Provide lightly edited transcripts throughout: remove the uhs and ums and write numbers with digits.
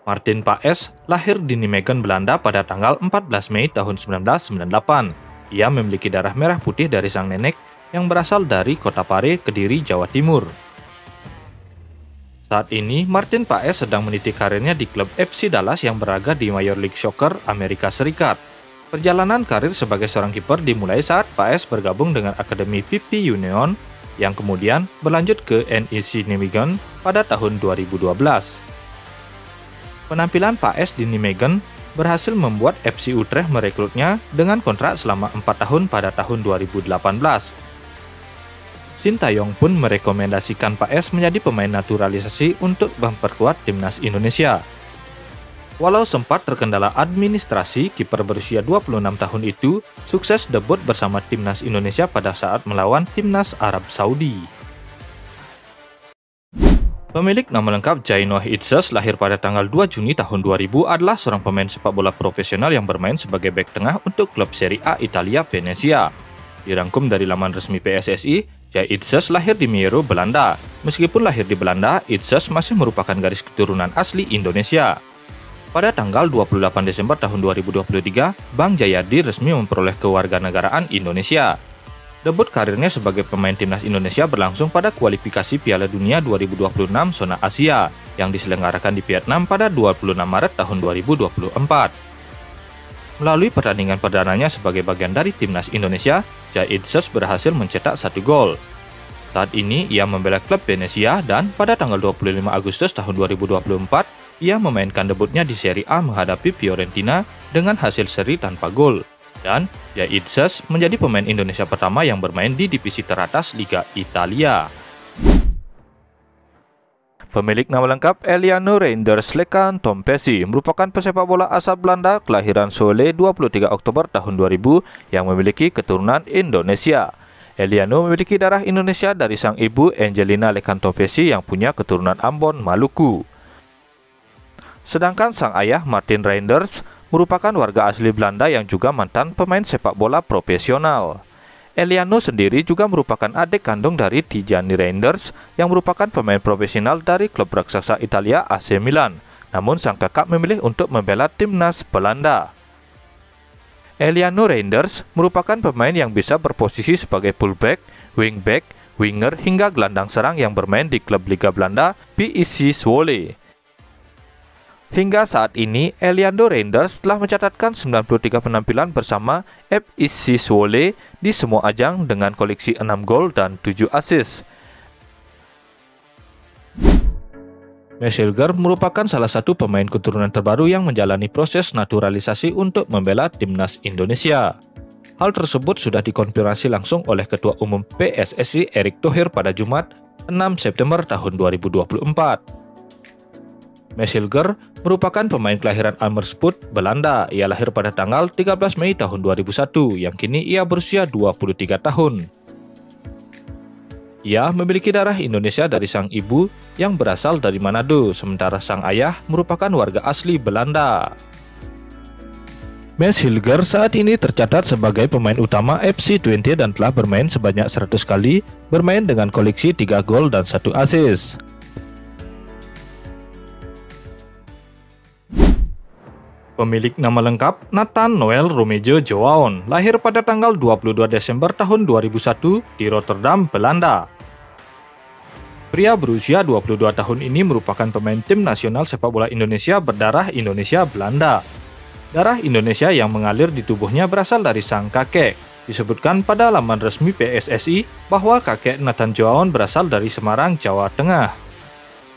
Martin Paes lahir di Nijmegen, Belanda pada tanggal 14 Mei tahun 1998. Ia memiliki darah merah putih dari sang nenek yang berasal dari kota Pare, Kediri, Jawa Timur. Saat ini, Martin Paes sedang meniti karirnya di klub FC Dallas yang berlaga di Major League Soccer Amerika Serikat. Perjalanan karir sebagai seorang kiper dimulai saat Paes bergabung dengan Akademi PP Union yang kemudian berlanjut ke NEC Nijmegen pada tahun 2012. Penampilan Paes di Nijmegen berhasil membuat FC Utrecht merekrutnya dengan kontrak selama 4 tahun pada tahun 2018. Sintayong pun merekomendasikan Paes menjadi pemain naturalisasi untuk memperkuat timnas Indonesia. Walau sempat terkendala administrasi, kiper berusia 26 tahun itu sukses debut bersama timnas Indonesia pada saat melawan timnas Arab Saudi. Pemilik nama lengkap Jainoh Itzes lahir pada tanggal 2 Juni tahun 2000 adalah seorang pemain sepak bola profesional yang bermain sebagai bek tengah untuk klub Serie A Italia Venezia. Dirangkum dari laman resmi PSSI, Jai Itzes lahir di Miero, Belanda. Meskipun lahir di Belanda, Itzes masih merupakan garis keturunan asli Indonesia. Pada tanggal 28 Desember tahun 2023, Bang Jayadi resmi memperoleh kewarganegaraan Indonesia. Debut karirnya sebagai pemain timnas Indonesia berlangsung pada kualifikasi Piala Dunia 2026 zona Asia yang diselenggarakan di Vietnam pada 26 Maret tahun 2024. Melalui pertandingan perdananya sebagai bagian dari timnas Indonesia, Jai Itzes berhasil mencetak 1 gol. Saat ini ia membela klub Venezia dan pada tanggal 25 Agustus tahun 2024, ia memainkan debutnya di Serie A menghadapi Fiorentina dengan hasil seri tanpa gol. Dan Jai Itzes menjadi pemain Indonesia pertama yang bermain di divisi teratas Liga Italia. Pemilik nama lengkap Eliano Reinders Lekan Tompesi merupakan pesepak bola asal Belanda kelahiran Zwolle 23 Oktober tahun 2000 yang memiliki keturunan Indonesia. Eliano memiliki darah Indonesia dari sang ibu Angelina Lekan Tompesi yang punya keturunan Ambon, Maluku. Sedangkan sang ayah Martin Reinders merupakan warga asli Belanda yang juga mantan pemain sepak bola profesional. Eliano sendiri juga merupakan adik kandung dari Tijani Reinders yang merupakan pemain profesional dari klub raksasa Italia AC Milan. Namun sang kakak memilih untuk membela timnas Belanda. Eliano Reinders merupakan pemain yang bisa berposisi sebagai fullback, wingback, winger hingga gelandang serang yang bermain di klub Liga Belanda PEC Zwolle. Hingga saat ini, Eliano Reinders telah mencatatkan 93 penampilan bersama FEC Zwolle di semua ajang dengan koleksi 6 gol dan 7 assist. Mads Hilger merupakan salah satu pemain keturunan terbaru yang menjalani proses naturalisasi untuk membela timnas Indonesia. Hal tersebut sudah dikonfirmasi langsung oleh Ketua Umum PSSI Erick Thohir pada Jumat 6 September tahun 2024. Mads Hilger merupakan pemain kelahiran Amersfoort, Belanda. Ia lahir pada tanggal 13 Mei tahun 2001, yang kini ia berusia 23 tahun. Ia memiliki darah Indonesia dari sang ibu yang berasal dari Manado, sementara sang ayah merupakan warga asli Belanda. Mads Hilger saat ini tercatat sebagai pemain utama FC Twente dan telah bermain sebanyak 100 kali, bermain dengan koleksi 3 gol dan 1 assist. Pemilik nama lengkap Nathan Noel Romejo Joaon lahir pada tanggal 22 Desember tahun 2001 di Rotterdam, Belanda. Pria berusia 22 tahun ini merupakan pemain tim nasional sepak bola Indonesia berdarah Indonesia-Belanda. Darah Indonesia yang mengalir di tubuhnya berasal dari sang kakek. Disebutkan pada laman resmi PSSI bahwa kakek Nathan Joaon berasal dari Semarang, Jawa Tengah.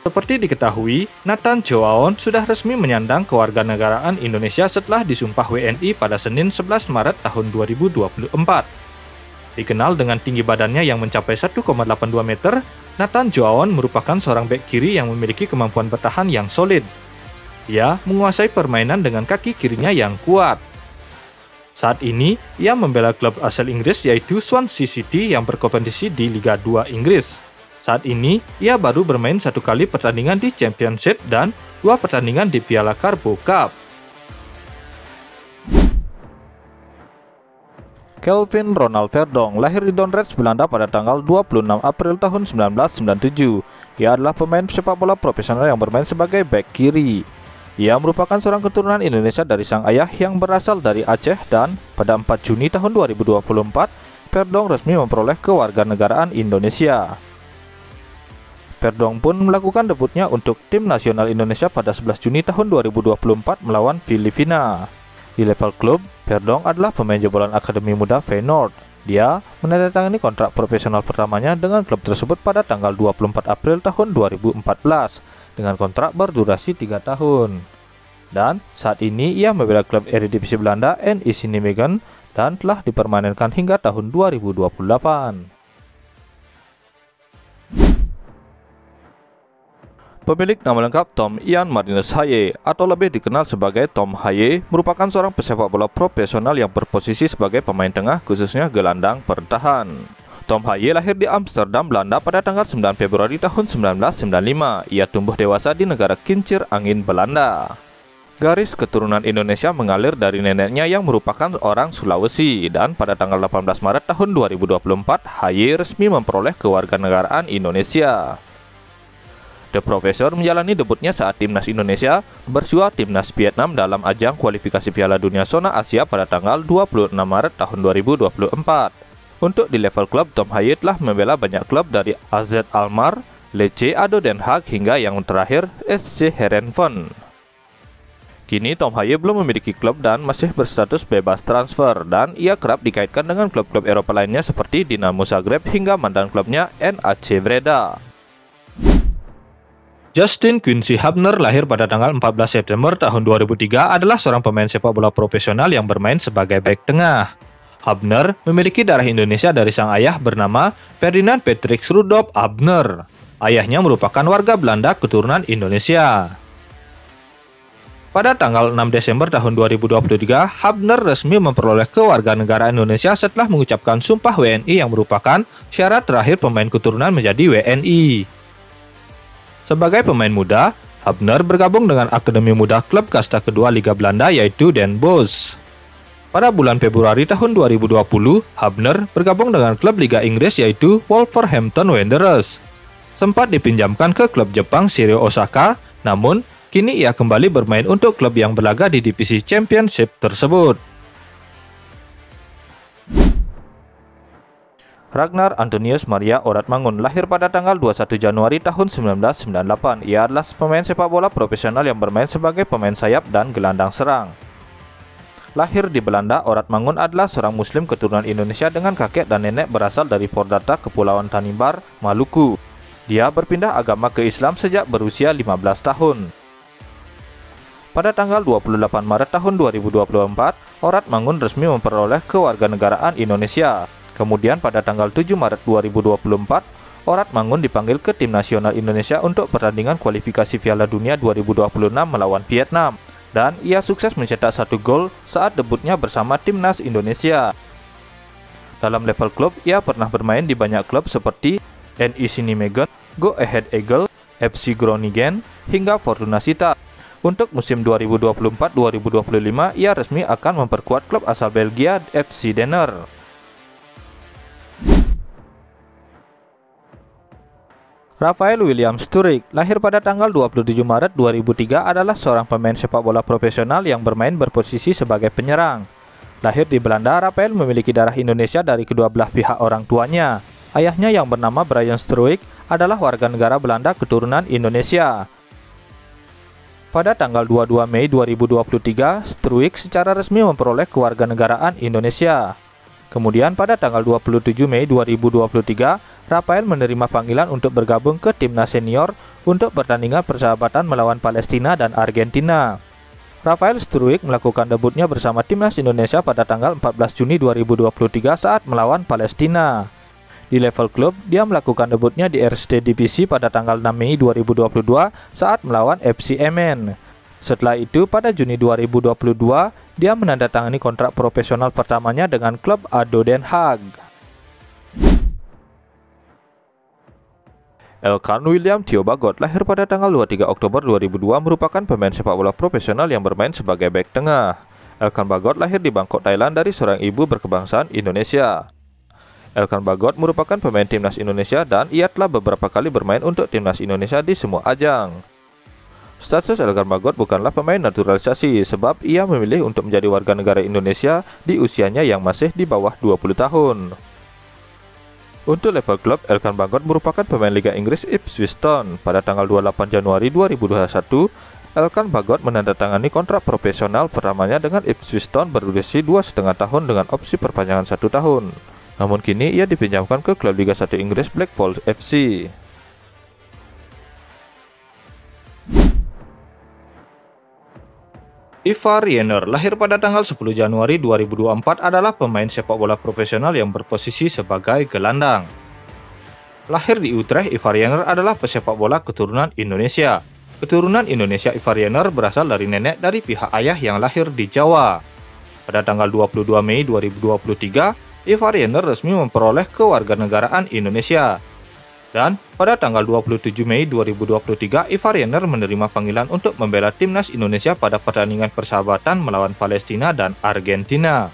Seperti diketahui, Nathan Joaon sudah resmi menyandang kewarganegaraan Indonesia setelah disumpah WNI pada Senin 11 Maret tahun 2024. Dikenal dengan tinggi badannya yang mencapai 1,82 meter, Nathan Joaon merupakan seorang bek kiri yang memiliki kemampuan bertahan yang solid. Ia menguasai permainan dengan kaki kirinya yang kuat. Saat ini, ia membela klub asal Inggris yaitu Swansea City yang berkompetisi di Liga 2 Inggris. Saat ini, ia baru bermain 1 kali pertandingan di Championship dan 2 pertandingan di Piala Carabao Cup. Kelvin Ronald Verdonk lahir di Dordrecht, Belanda pada tanggal 26 April tahun 1997. Ia adalah pemain sepak bola profesional yang bermain sebagai bek kiri. Ia merupakan seorang keturunan Indonesia dari sang ayah yang berasal dari Aceh, dan pada 4 Juni tahun 2024, Perdong resmi memperoleh kewarganegaraan Indonesia. Perdong pun melakukan debutnya untuk tim nasional Indonesia pada 11 Juni tahun 2024 melawan Filipina. Di level klub, Perdong adalah pemain jebolan Akademi Muda Feyenoord. Dia menandatangani kontrak profesional pertamanya dengan klub tersebut pada tanggal 24 April tahun 2014 dengan kontrak berdurasi 3 tahun. Dan saat ini ia membela klub Eredivisie Belanda NEC Nijmegen dan telah dipermanenkan hingga tahun 2028. Pemilik nama lengkap Tom Ian Marinus Haye atau lebih dikenal sebagai Tom Haye merupakan seorang pesepak bola profesional yang berposisi sebagai pemain tengah, khususnya gelandang bertahan. Tom Haye lahir di Amsterdam, Belanda pada tanggal 9 Februari tahun 1995. Ia tumbuh dewasa di negara kincir angin Belanda. Garis keturunan Indonesia mengalir dari neneknya yang merupakan orang Sulawesi, dan pada tanggal 18 Maret tahun 2024 Haye resmi memperoleh kewarganegaraan Indonesia. The Professor menjalani debutnya saat timnas Indonesia bersua timnas Vietnam dalam ajang kualifikasi Piala Dunia Zona Asia pada tanggal 26 Maret tahun 2024. Untuk di level klub, Tom Haye telah membela banyak klub dari AZ Alkmaar, Lecce, ADO Den Haag hingga yang terakhir SC Heerenveen. Kini Tom Haye belum memiliki klub dan masih berstatus bebas transfer, dan ia kerap dikaitkan dengan klub-klub Eropa lainnya seperti Dinamo Zagreb hingga mantan klubnya NAC Breda. Justin Quincy Hubner lahir pada tanggal 14 September tahun 2003 adalah seorang pemain sepak bola profesional yang bermain sebagai bek tengah. Hubner memiliki darah Indonesia dari sang ayah bernama Ferdinand Patrick Rudolf Hubner. Ayahnya merupakan warga Belanda keturunan Indonesia. Pada tanggal 6 Desember tahun 2023, Hubner resmi memperoleh kewarganegaraan Indonesia setelah mengucapkan sumpah WNI yang merupakan syarat terakhir pemain keturunan menjadi WNI. Sebagai pemain muda, Hubner bergabung dengan Akademi Muda klub kasta kedua Liga Belanda yaitu Den Bosch. Pada bulan Februari tahun 2020, Hubner bergabung dengan klub Liga Inggris yaitu Wolverhampton Wanderers. Sempat dipinjamkan ke klub Jepang Seirio Osaka, namun kini ia kembali bermain untuk klub yang berlaga di divisi Championship tersebut. Ragnar Antonius Maria Oratmangun lahir pada tanggal 21 Januari tahun 1998. Ia adalah pemain sepak bola profesional yang bermain sebagai pemain sayap dan gelandang serang. Lahir di Belanda, Oratmangun adalah seorang muslim keturunan Indonesia dengan kakek dan nenek berasal dari Pordata, Kepulauan Tanimbar, Maluku. Dia berpindah agama ke Islam sejak berusia 15 tahun. Pada tanggal 28 Maret tahun 2024, Oratmangun resmi memperoleh kewarganegaraan Indonesia. Kemudian pada tanggal 7 Maret 2024, Oratmangun dipanggil ke tim nasional Indonesia untuk pertandingan kualifikasi Piala Dunia 2026 melawan Vietnam, dan ia sukses mencetak 1 gol saat debutnya bersama timnas Indonesia. Dalam level klub, ia pernah bermain di banyak klub seperti NEC Nijmegen, Go Ahead Eagles, FC Groningen, hingga Fortuna Sittard. Untuk musim 2024-2025, ia resmi akan memperkuat klub asal Belgia FC Denner. Raphael William Sturridge lahir pada tanggal 27 Maret 2003 adalah seorang pemain sepak bola profesional yang bermain berposisi sebagai penyerang. Lahir di Belanda, Raphael memiliki darah Indonesia dari kedua belah pihak orang tuanya. Ayahnya yang bernama Brian Sturridge adalah warga negara Belanda keturunan Indonesia. Pada tanggal 22 Mei 2023, Sturridge secara resmi memperoleh kewarganegaraan Indonesia. Kemudian pada tanggal 27 Mei 2023, Raphael menerima panggilan untuk bergabung ke timnas senior untuk pertandingan persahabatan melawan Palestina dan Argentina. Raphael Sturridge melakukan debutnya bersama timnas Indonesia pada tanggal 14 Juni 2023 saat melawan Palestina. Di level klub, dia melakukan debutnya di Eerste Divisie pada tanggal 6 Mei 2022 saat melawan FC Emmen. Setelah itu, pada Juni 2022, dia menandatangani kontrak profesional pertamanya dengan klub ADO Den Haag. Elkan William Theo Bagot lahir pada tanggal 23 Oktober 2002 merupakan pemain sepak bola profesional yang bermain sebagai bek tengah. Elkan Bagot lahir di Bangkok, Thailand dari seorang ibu berkebangsaan Indonesia. Elkan Bagot merupakan pemain timnas Indonesia dan ia telah beberapa kali bermain untuk timnas Indonesia di semua ajang. Status Elkan Bagot bukanlah pemain naturalisasi sebab ia memilih untuk menjadi warga negara Indonesia di usianya yang masih di bawah 20 tahun. Untuk level klub, Elkan Bagot merupakan pemain Liga Inggris Ipswich Town. Pada tanggal 28 Januari 2021, Elkan Bagot menandatangani kontrak profesional pertamanya dengan Ipswich Town berdurasi 2,5 tahun dengan opsi perpanjangan 1 tahun. Namun kini ia dipinjamkan ke klub Liga 1 Inggris Blackpool FC. Ivar Jenner, lahir pada tanggal 10 Januari 2024, adalah pemain sepak bola profesional yang berposisi sebagai gelandang. Lahir di Utrecht, Ivar Jenner adalah pesepak bola keturunan Indonesia. Keturunan Indonesia Ivar Jenner berasal dari nenek dari pihak ayah yang lahir di Jawa. Pada tanggal 22 Mei 2023, Ivar Jenner resmi memperoleh kewarganegaraan Indonesia. Dan pada tanggal 27 Mei 2023, Ivar Jenner menerima panggilan untuk membela timnas Indonesia pada pertandingan persahabatan melawan Palestina dan Argentina.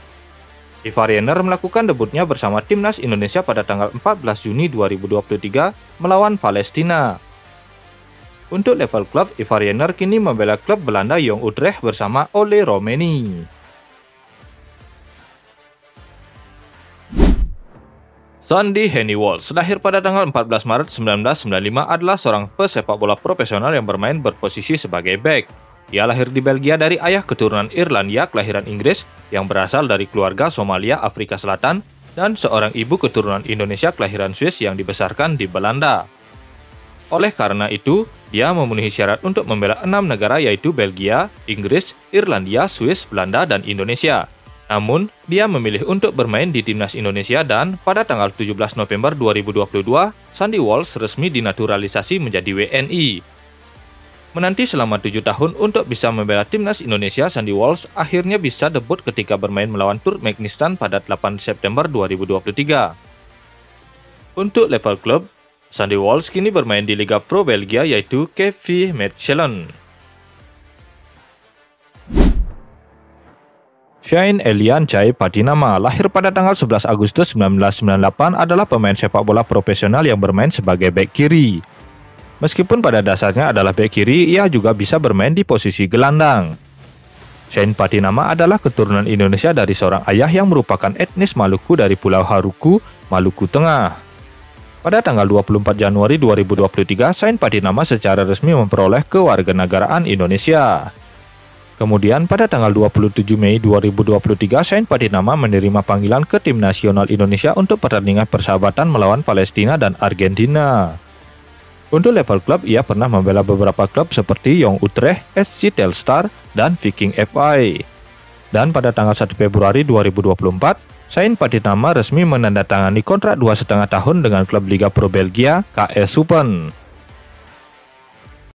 Ivar Jenner melakukan debutnya bersama timnas Indonesia pada tanggal 14 Juni 2023 melawan Palestina. Untuk level klub, Ivar Jenner kini membela klub Belanda Jong Utrecht bersama Ole Roemeny. Sandy Henny Walsh, lahir pada tanggal 14 Maret 1995, adalah seorang pesepak bola profesional yang bermain berposisi sebagai bek. Ia lahir di Belgia dari ayah keturunan Irlandia kelahiran Inggris yang berasal dari keluarga Somalia, Afrika Selatan, dan seorang ibu keturunan Indonesia kelahiran Swiss yang dibesarkan di Belanda. Oleh karena itu, dia memenuhi syarat untuk membela 6 negara yaitu Belgia, Inggris, Irlandia, Swiss, Belanda, dan Indonesia. Namun, dia memilih untuk bermain di timnas Indonesia dan pada tanggal 17 November 2022, Sandy Walsh resmi dinaturalisasi menjadi WNI. Menanti selama 7 tahun untuk bisa membela timnas Indonesia, Sandy Walsh akhirnya bisa debut ketika bermain melawan Turkmenistan pada 8 September 2023. Untuk level klub, Sandy Walsh kini bermain di Liga Pro Belgia yaitu KV Mechelen. Shane Elian Chai Patinama, lahir pada tanggal 11 Agustus 1998, adalah pemain sepak bola profesional yang bermain sebagai bek kiri. Meskipun pada dasarnya adalah bek kiri, ia juga bisa bermain di posisi gelandang. Shane Patinama adalah keturunan Indonesia dari seorang ayah yang merupakan etnis Maluku dari Pulau Haruku, Maluku Tengah. Pada tanggal 24 Januari 2023, Shane Patinama secara resmi memperoleh kewarganegaraan Indonesia. Kemudian pada tanggal 27 Mei 2023, Shane Patinama menerima panggilan ke tim nasional Indonesia untuk pertandingan persahabatan melawan Palestina dan Argentina. Untuk level klub, ia pernah membela beberapa klub seperti Jong Utrecht, SC Telstar, dan Viking FI. Dan pada tanggal 1 Februari 2024, Shane Patinama resmi menandatangani kontrak 2,5 tahun dengan klub Liga Pro Belgia, KS Eupen.